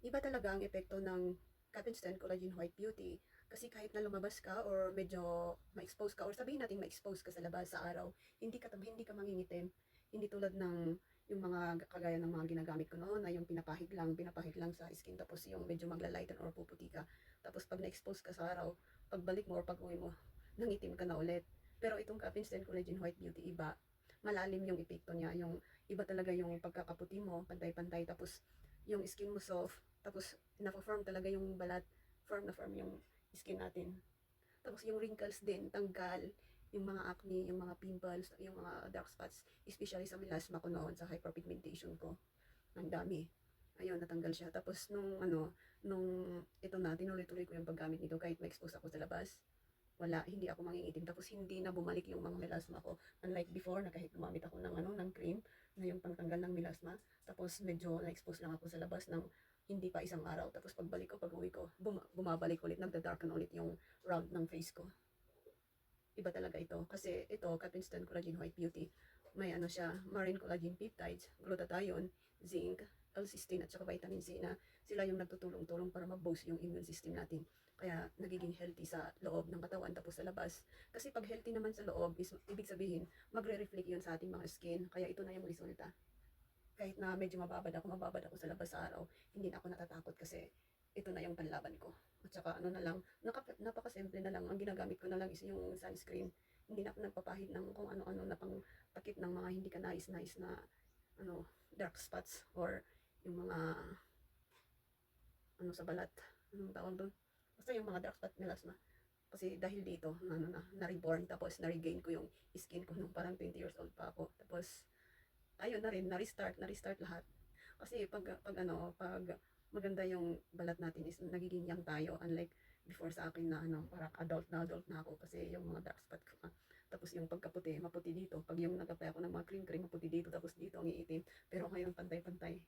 Iba talaga ang epekto ng Captain Collagen White Beauty kasi kahit na lumabas ka or medyo ma-expose ka or sabihin natin ma-expose ka sa labas sa araw, hindi ka mangingitim. Hindi tulad ng yung mga kagaya ng mga ginagamit ko noon na yung pinapahid lang sa skin tapos yung medyo magla-lighten or puputi ka. Tapos pag na-expose ka sa araw, pagbalik mo or pag-uwi mo, nangitim ka na ulit. Pero itong Captain Collagen White Beauty iba, malalim yung epekto niya, yung iba talaga yung pagkakaputi mo, pantay-pantay tapos yung skin mo soft, tapos na-form talaga yung balat, firm na firm yung skin natin. Tapos yung wrinkles din, tanggal, yung mga acne, yung mga pimples, yung mga dark spots, especially sa melasma ko noon, sa hyperpigmentation ko. Ang dami. Ayun, natanggal siya. Tapos nung ito na, tinuloy-tuloy ko yung paggamit nito kahit ma-expose ako sa labas. Wala, hindi ako mangingitim. Tapos hindi na bumalik yung mga melasma ko. Unlike before, na kahit gumamit ako ng cream na yung pangtanggal ng melasma. Tapos medyo na-expose lang ako sa labas ng hindi pa isang araw. Tapos pagbalik ko, pag-uwi ko, bumabalik ulit, nagda-darken ulit yung round ng face ko. Iba talaga ito. Kasi ito, Capinstan Collagen White Beauty, may ano siya, marine collagen peptides, glutathione, zinc, L-cysteine at saka vitamin C na sila yung nagtutulong-tulong para mag-boost yung immune system natin. Kaya nagiging healthy sa loob ng katawan tapos sa labas. Kasi pag healthy naman sa loob, is, ibig sabihin, magre-reflect yun sa ating mga skin. Kaya ito na yung resulta. Kahit na medyo mababad ako sa labas sa araw, hindi na ako natatakot kasi ito na yung panlaban ko. At saka ano na lang, napakasimple na lang. Ang ginagamit ko na lang is yung sunscreen. Hindi na ako nagpapahid ng kung ano-ano na pang takip ng mga hindi ka nais-nais na dark spots or yung mga sa balat. Anong tawag doon? Basta yung mga dark spot melasma. Kasi dahil dito, na-reborn, tapos na-regain ko yung skin ko nung parang 20 years old pa ako. Tapos, ayun na rin, na-restart lahat. Kasi pag maganda yung balat natin is nagiging young tayo, unlike before sa akin na parang adult na ako kasi yung mga dark spot ko. Tapos yung pagkaputi, maputi dito. Pag yung nag-apply ako ng mga cream, maputi dito, tapos dito ang iitim. Pero ngayon pantay-pantay.